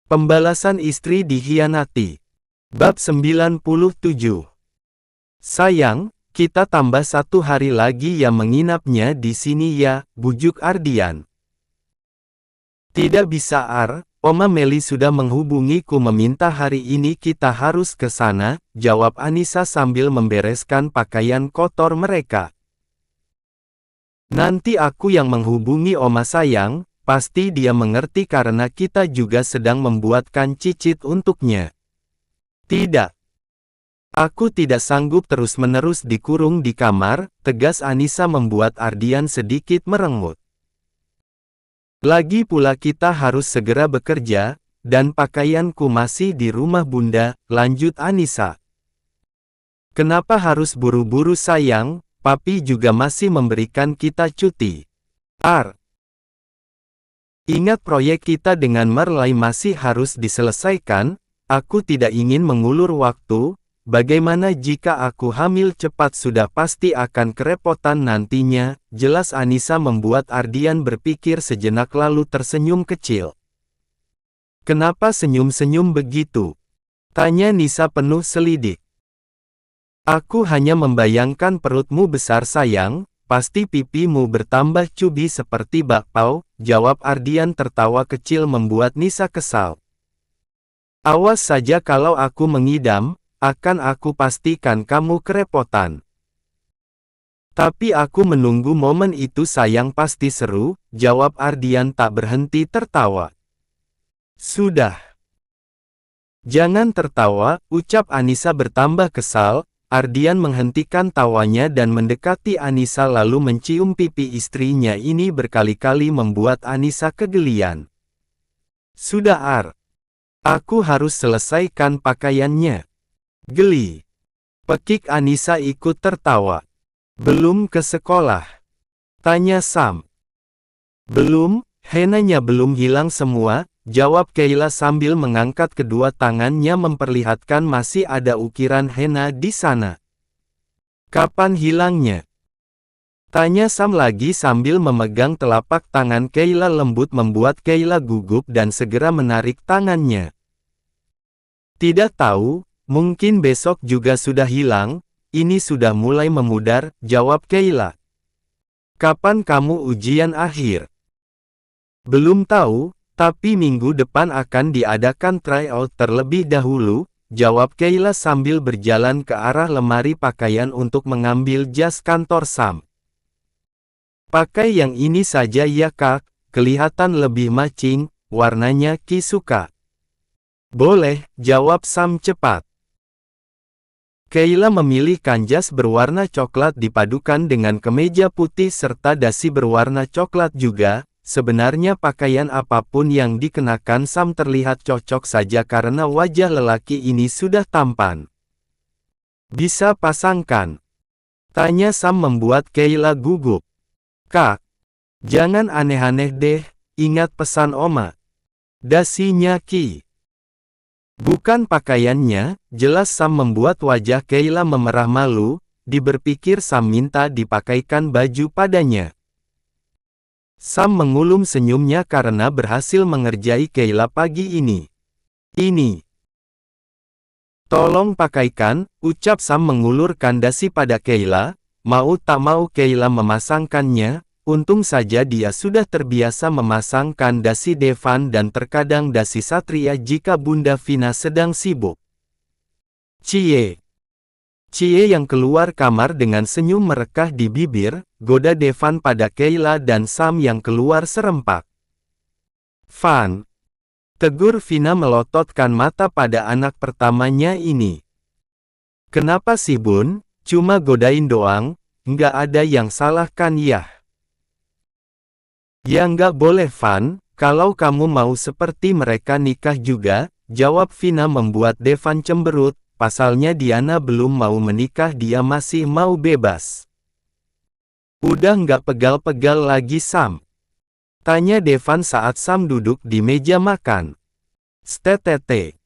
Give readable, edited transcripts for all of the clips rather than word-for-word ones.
Pembalasan istri dikhianati. Bab 97. Sayang, kita tambah 1 hari lagi ya menginapnya di sini ya, bujuk Ardian. Tidak bisa Oma Meli sudah menghubungiku meminta hari ini kita harus ke sana, jawab Anissa sambil membereskan pakaian kotor mereka. Nanti aku yang menghubungi Oma sayang, pasti dia mengerti karena kita juga sedang membuatkan cicit untuknya. Tidak. Aku tidak sanggup terus-menerus dikurung di kamar, tegas Anissa membuat Ardian sedikit merengut. Lagi pula kita harus segera bekerja, dan pakaianku masih di rumah Bunda, lanjut Anissa. Kenapa harus buru-buru sayang, Papi juga masih memberikan kita cuti. Ingat proyek kita dengan Marley masih harus diselesaikan, aku tidak ingin mengulur waktu, bagaimana jika aku hamil cepat sudah pasti akan kerepotan nantinya, jelas Anissa membuat Ardian berpikir sejenak lalu tersenyum kecil. Kenapa senyum-senyum begitu? Tanya Nisa penuh selidik. Aku hanya membayangkan perutmu besar sayang, pasti pipimu bertambah cubi seperti bakpao, jawab Ardian tertawa kecil membuat Nisa kesal. Awas saja kalau aku mengidam, akan aku pastikan kamu kerepotan. Tapi aku menunggu momen itu sayang pasti seru, jawab Ardian tak berhenti tertawa. Sudah. Jangan tertawa, ucap Anissa bertambah kesal. Ardian menghentikan tawanya dan mendekati Anissa lalu mencium pipi istrinya ini berkali-kali membuat Anissa kegelian. Sudah aku harus selesaikan pakaiannya. Geli. Pekik Anissa ikut tertawa. Belum ke sekolah? Tanya Sam. Belum, henanya belum hilang semua, jawab Kayla sambil mengangkat kedua tangannya memperlihatkan masih ada ukiran henna di sana. Kapan hilangnya? Tanya Sam lagi sambil memegang telapak tangan Kayla lembut membuat Kayla gugup dan segera menarik tangannya. Tidak tahu, mungkin besok juga sudah hilang, ini sudah mulai memudar, jawab Kayla. Kapan kamu ujian akhir? Belum tahu. Tapi minggu depan akan diadakan tryout terlebih dahulu, jawab Kayla sambil berjalan ke arah lemari pakaian untuk mengambil jas kantor Sam. Pakai yang ini saja ya Kak, kelihatan lebih matching, warnanya Ki suka. Boleh, jawab Sam cepat. Kayla memilih jas berwarna coklat dipadukan dengan kemeja putih serta dasi berwarna coklat juga. Sebenarnya pakaian apapun yang dikenakan Sam terlihat cocok saja karena wajah lelaki ini sudah tampan. Bisa pasangkan? Tanya Sam membuat Kayla gugup. Kak, jangan aneh-aneh deh, ingat pesan Oma. Dasinya Ki. Bukan pakaiannya, jelas Sam membuat wajah Kayla memerah malu, berpikir Sam minta dipakaikan baju padanya. Sam mengulum senyumnya karena berhasil mengerjai Kayla pagi ini. Ini. Tolong pakaikan, ucap Sam mengulurkan dasi pada Kayla, mau tak mau Kayla memasangkannya, untung saja dia sudah terbiasa memasangkan dasi Devan dan terkadang dasi Satria jika Bunda Vina sedang sibuk. Cie yang keluar kamar dengan senyum merekah di bibir, goda Devan pada Kayla dan Sam yang keluar serempak. Van. Tegur Vina melototkan mata pada anak pertamanya ini. Kenapa sih Bun, cuma godain doang, nggak ada yang salah kan ya? Ya nggak boleh Van, kalau kamu mau seperti mereka nikah juga, jawab Vina membuat Devan cemberut. Pasalnya Diana belum mau menikah dia masih mau bebas. Udah nggak pegal-pegal lagi Sam? Tanya Devan saat Sam duduk di meja makan. Stetete.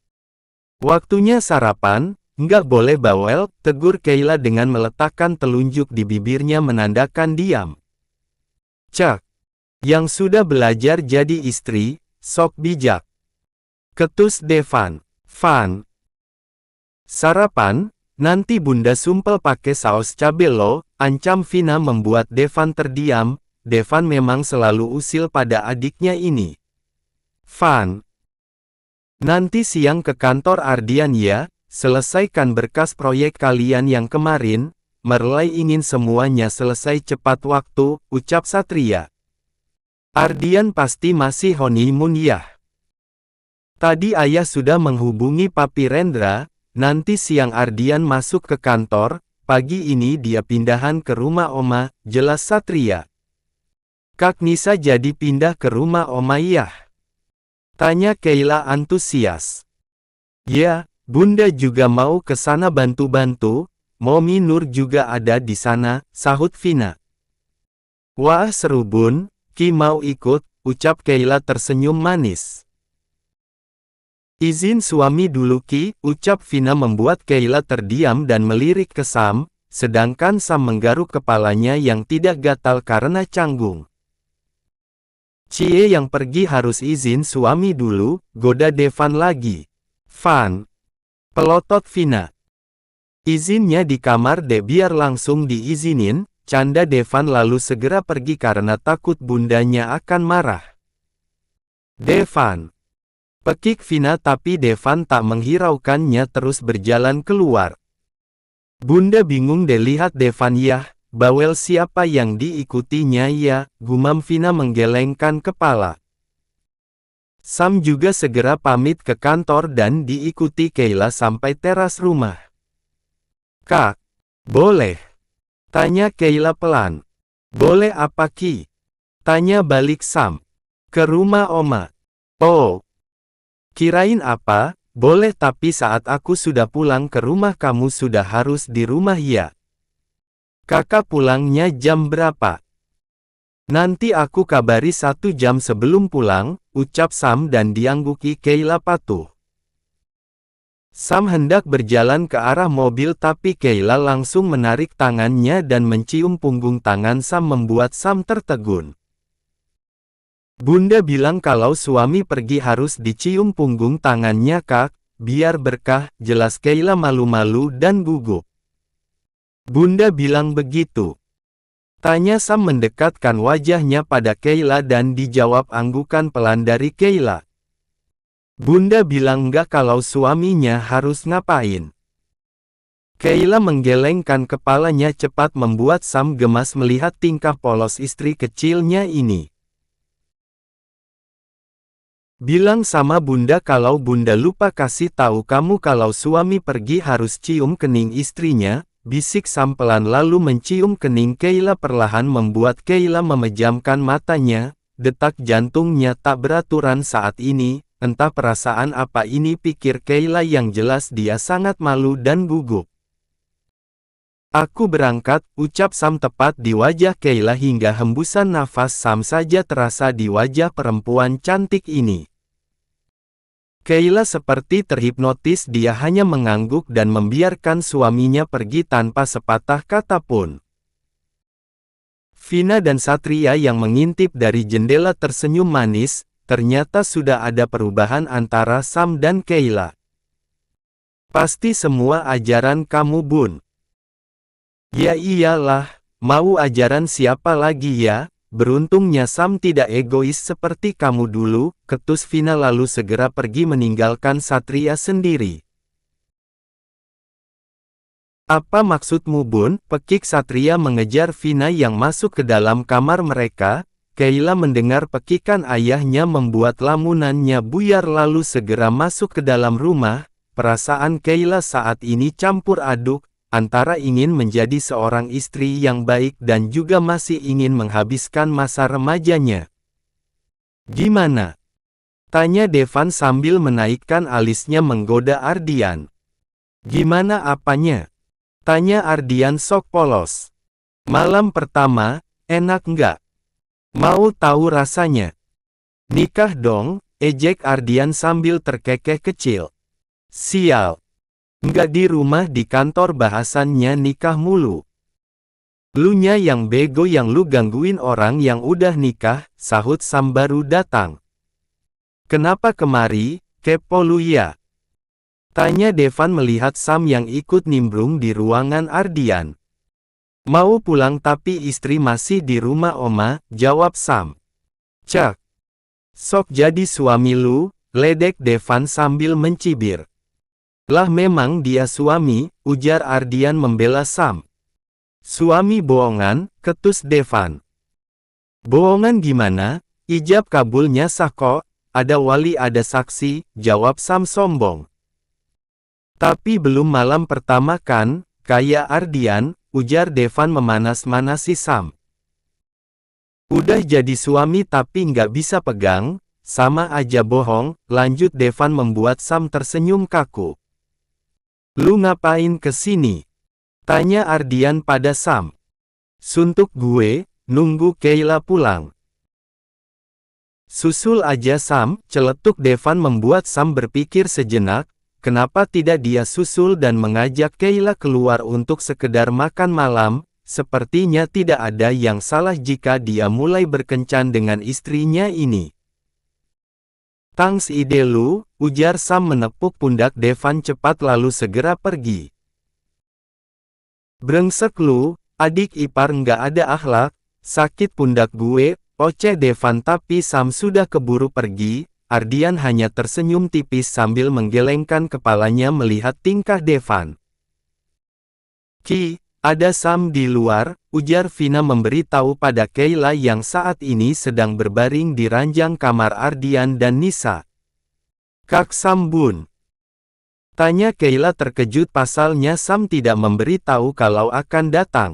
Waktunya sarapan, nggak boleh bawel, tegur Kayla dengan meletakkan telunjuk di bibirnya menandakan diam. Cak. Yang sudah belajar jadi istri, sok bijak. Ketus Devan. Van. Sarapan, nanti Bunda sumpel pakai saus cabe lo, ancam Vina membuat Devan terdiam. Devan memang selalu usil pada adiknya ini. Van. Nanti siang ke kantor Ardian ya, selesaikan berkas proyek kalian yang kemarin, Merlai ingin semuanya selesai cepat waktu, ucap Satria. Ardian pasti masih honeymoon ya. Tadi ayah sudah menghubungi Papi Rendra, nanti siang Ardian masuk ke kantor, pagi ini dia pindahan ke rumah Oma, jelas Satria. Kak Nisa jadi pindah ke rumah Oma ya? Tanya Keila antusias. Ya, Bunda juga mau ke sana bantu-bantu, Momi Nur juga ada di sana, sahut Vina. Wah seru Bun, Ki mau ikut, ucap Keila tersenyum manis. Izin suami dulu Ki, ucap Vina membuat Keila terdiam dan melirik ke Sam, sedangkan Sam menggaruk kepalanya yang tidak gatal karena canggung. Cie yang pergi harus izin suami dulu, goda Devan lagi. Van. Pelotot Vina. Izinnya di kamar deh biar langsung diizinin, canda Devan lalu segera pergi karena takut bundanya akan marah. Devan. Pekik Vina tapi Devan tak menghiraukannya terus berjalan keluar. Bunda bingung deh lihat Devan ya, bawel siapa yang diikutinya ya, gumam Vina menggelengkan kepala. Sam juga segera pamit ke kantor dan diikuti Keila sampai teras rumah. Kak, boleh? Tanya Keila pelan. Boleh apa Ki? Tanya balik Sam. Ke rumah Oma. Oh. Kirain apa, boleh tapi saat aku sudah pulang ke rumah kamu sudah harus di rumah ya. Kakak pulangnya jam berapa? Nanti aku kabari 1 jam sebelum pulang, ucap Sam dan diangguki Keila patuh. Sam hendak berjalan ke arah mobil tapi Keila langsung menarik tangannya dan mencium punggung tangan Sam membuat Sam tertegun. Bunda bilang kalau suami pergi harus dicium punggung tangannya Kak, biar berkah, jelas Keila malu-malu dan gugup. Bunda bilang begitu. Tanya Sam mendekatkan wajahnya pada Keila dan dijawab anggukan pelan dari Keila. Bunda bilang enggak kalau suaminya harus ngapain. Keila menggelengkan kepalanya cepat membuat Sam gemas melihat tingkah polos istri kecilnya ini. Bilang sama Bunda kalau Bunda lupa kasih tahu kamu kalau suami pergi harus cium kening istrinya, bisik Sam pelan lalu mencium kening Keila perlahan membuat Keila memejamkan matanya, detak jantungnya tak beraturan saat ini, entah perasaan apa ini pikir Keila yang jelas dia sangat malu dan gugup. Aku berangkat, ucap Sam tepat di wajah Keila hingga hembusan nafas Sam saja terasa di wajah perempuan cantik ini. Keila seperti terhipnotis dia hanya mengangguk dan membiarkan suaminya pergi tanpa sepatah kata pun. Vina dan Satria yang mengintip dari jendela tersenyum manis, ternyata sudah ada perubahan antara Sam dan Keila. Pasti semua ajaran kamu Bun. Ya iyalah, mau ajaran siapa lagi ya? Beruntungnya Sam tidak egois seperti kamu dulu, ketus Vina lalu segera pergi meninggalkan Satria sendiri. Apa maksudmu Bun? Pekik Satria mengejar Vina yang masuk ke dalam kamar mereka. Keila mendengar pekikan ayahnya membuat lamunannya buyar lalu segera masuk ke dalam rumah. Perasaan Keila saat ini campur aduk, antara ingin menjadi seorang istri yang baik dan juga masih ingin menghabiskan masa remajanya. Gimana? Tanya Devan sambil menaikkan alisnya menggoda Ardian. Gimana apanya? Tanya Ardian sok polos. Malam pertama, enak nggak? Mau tahu rasanya? Nikah dong, ejek Ardian sambil terkekeh kecil. Sial. Nggak di rumah di kantor bahasannya nikah mulu. Lunya yang bego yang lu gangguin orang yang udah nikah, sahut Sam baru datang. Kenapa kemari? kepo lu ya? Tanya Devan melihat Sam yang ikut nimbrung di ruangan Ardian. Mau pulang tapi istri masih di rumah Oma, jawab Sam. Cak. Sok jadi suami lu, ledek Devan sambil mencibir. Lah memang dia suami, ujar Ardian membela Sam. Suami bohongan, ketus Devan. Bohongan gimana? Ijab kabulnya sah kok, ada wali ada saksi, jawab Sam sombong. Tapi belum malam pertama kan, kayak Ardian, ujar Devan memanas-manasi Sam. Udah jadi suami tapi nggak bisa pegang, sama aja bohong, lanjut Devan membuat Sam tersenyum kaku. Lu ngapain kesini? Tanya Ardian pada Sam. Suntuk gue, nunggu Kayla pulang. Susul aja Sam, celetuk Devan membuat Sam berpikir sejenak. Kenapa tidak dia susul dan mengajak Kayla keluar untuk sekedar makan malam, sepertinya tidak ada yang salah jika dia mulai berkencan dengan istrinya ini. Thanks ide lu, ujar Sam menepuk pundak Devan cepat lalu segera pergi. Brengsek lu, adik ipar nggak ada akhlak, sakit pundak gue, oceh Devan tapi Sam sudah keburu pergi. Ardian hanya tersenyum tipis sambil menggelengkan kepalanya melihat tingkah Devan. Ki, ada Sam di luar, ujar Vina memberitahu pada Kayla yang saat ini sedang berbaring di ranjang kamar Ardian dan Nisa. Kak Sam bun? Tanya Kayla terkejut pasalnya Sam tidak memberitahu kalau akan datang.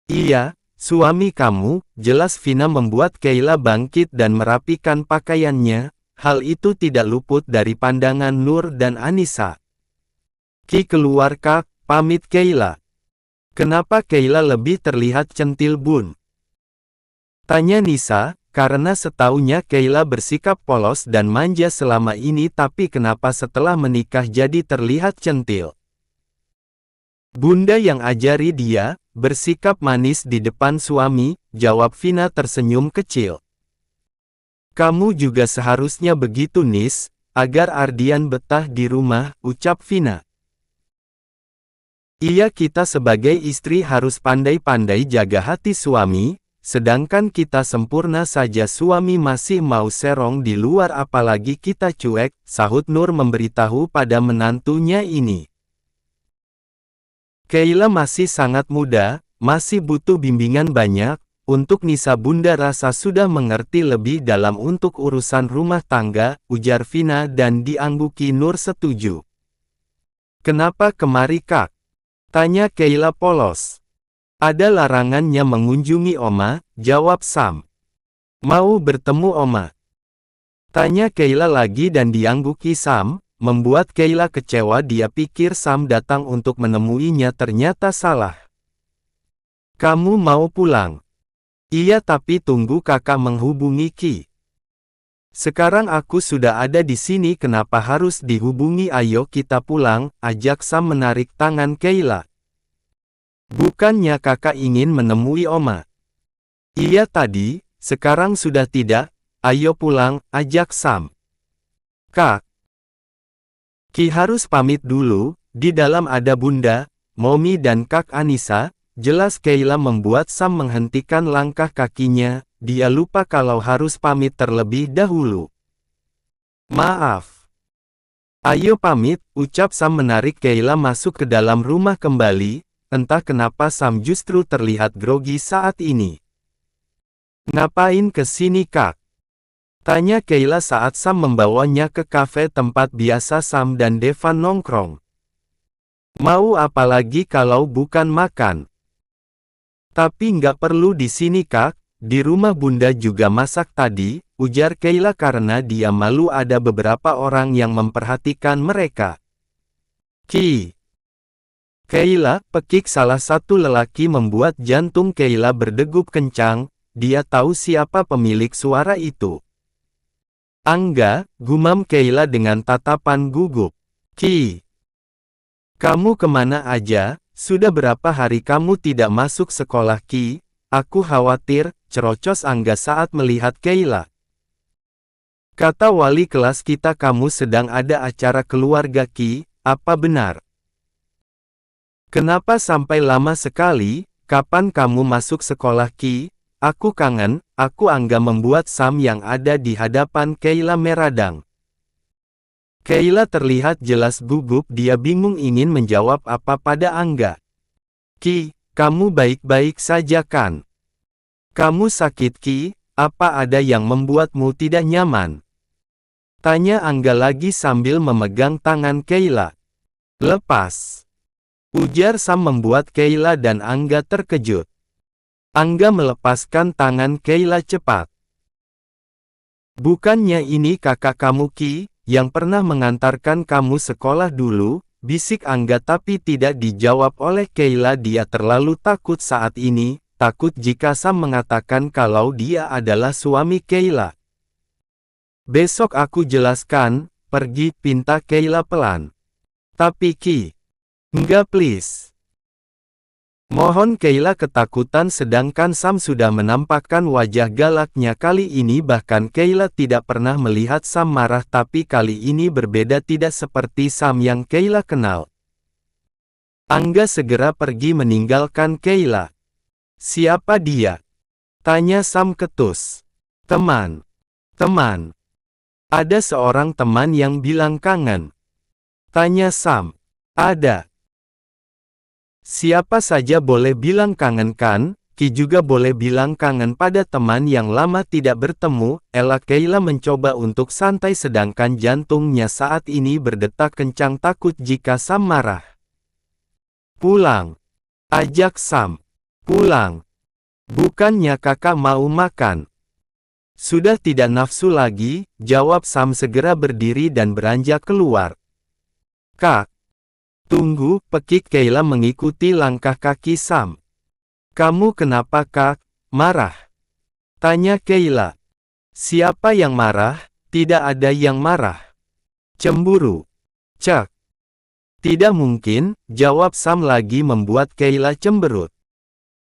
Iya. Suami kamu, jelas Vina membuat Kayla bangkit dan merapikan pakaiannya, hal itu tidak luput dari pandangan Nur dan Anissa. Ki keluar kak, pamit Kayla. Kenapa Kayla lebih terlihat centil bun? Tanya Nisa, karena setaunya Kayla bersikap polos dan manja selama ini tapi kenapa setelah menikah jadi terlihat centil? Bunda yang ajari dia, bersikap manis di depan suami, jawab Vina tersenyum kecil. Kamu juga seharusnya begitu Nis, agar Ardian betah di rumah, ucap Vina. Iya kita sebagai istri harus pandai-pandai jaga hati suami, sedangkan kita sempurna saja suami masih mau serong di luar apalagi kita cuek, sahut Nur memberitahu pada menantunya ini. Kayla masih sangat muda, masih butuh bimbingan banyak, untuk Nisa bunda rasa sudah mengerti lebih dalam untuk urusan rumah tangga, ujar Vina dan diangguki Nur setuju. Kenapa kemari kak? Tanya Kayla polos. Ada larangannya mengunjungi Oma, jawab Sam. Mau bertemu Oma? Tanya Kayla lagi dan diangguki Sam. Membuat Kayla kecewa dia pikir Sam datang untuk menemuinya ternyata salah. Kamu mau pulang? Iya tapi tunggu kakak menghubungi Ki. Sekarang aku sudah ada di sini kenapa harus dihubungi ayo kita pulang, ajak Sam menarik tangan Kayla. Bukannya kakak ingin menemui Oma? Iya tadi, sekarang sudah tidak, ayo pulang, ajak Sam. Kak. Ki harus pamit dulu, di dalam ada Bunda, Momi dan Kak Anissa, jelas Kayla membuat Sam menghentikan langkah kakinya, dia lupa kalau harus pamit terlebih dahulu. Maaf. Ayo pamit, ucap Sam menarik Kayla masuk ke dalam rumah kembali, entah kenapa Sam justru terlihat grogi saat ini. Ngapain ke sini Kak? Tanya Kayla saat Sam membawanya ke kafe tempat biasa Sam dan Devan nongkrong. Mau apa lagi kalau bukan makan? Tapi nggak perlu di sini kak, di rumah bunda juga masak tadi, ujar Kayla karena dia malu ada beberapa orang yang memperhatikan mereka. Ki. Kayla, pekik salah satu lelaki membuat jantung Kayla berdegup kencang, dia tahu siapa pemilik suara itu. Angga, gumam Kayla dengan tatapan gugup. Ki. Kamu kemana aja, sudah berapa hari kamu tidak masuk sekolah Ki? Aku khawatir, cerocos Angga saat melihat Kayla. Kata wali kelas kita kamu sedang ada acara keluarga Ki, apa benar? Kenapa sampai lama sekali? Kapan kamu masuk sekolah Ki? Aku kangen, aku Angga membuat Sam yang ada di hadapan Kayla meradang. Kayla terlihat jelas gugup, dia bingung ingin menjawab apa pada Angga. Ki, kamu baik-baik saja kan? Kamu sakit Ki, apa ada yang membuatmu tidak nyaman? Tanya Angga lagi sambil memegang tangan Kayla. Lepas. Ujar Sam membuat Kayla dan Angga terkejut. Angga melepaskan tangan Kayla cepat. Bukannya ini kakak kamu Ki, yang pernah mengantarkan kamu sekolah dulu, bisik Angga tapi tidak dijawab oleh Kayla. Dia terlalu takut saat ini, takut jika Sam mengatakan kalau dia adalah suami Kayla. Besok aku jelaskan, pergi, pinta Kayla pelan. Tapi Ki, enggak please. Mohon. Kayla ketakutan sedangkan Sam sudah menampakkan wajah galaknya kali ini. Bahkan Kayla tidak pernah melihat Sam marah, tapi kali ini berbeda, tidak seperti Sam yang Kayla kenal. Angga segera pergi meninggalkan Kayla. Siapa dia? Tanya Sam ketus. Teman. Ada seorang teman yang bilang kangen. Tanya Sam. Ada. Siapa saja boleh bilang kangen kan? Ki juga boleh bilang kangen pada teman yang lama tidak bertemu. Kayla mencoba untuk santai sedangkan jantungnya saat ini berdetak kencang takut jika Sam marah. Pulang. Ajak Sam. Pulang. Bukannya kakak mau makan? Sudah tidak nafsu lagi, jawab Sam segera berdiri dan beranjak keluar. Kak. Tunggu, pekik Kayla mengikuti langkah kaki Sam. Kamu kenapa Kak? Marah? Tanya Kayla. Siapa yang marah? Tidak ada yang marah. Cemburu. Cek. Tidak mungkin, jawab Sam lagi membuat Kayla cemberut.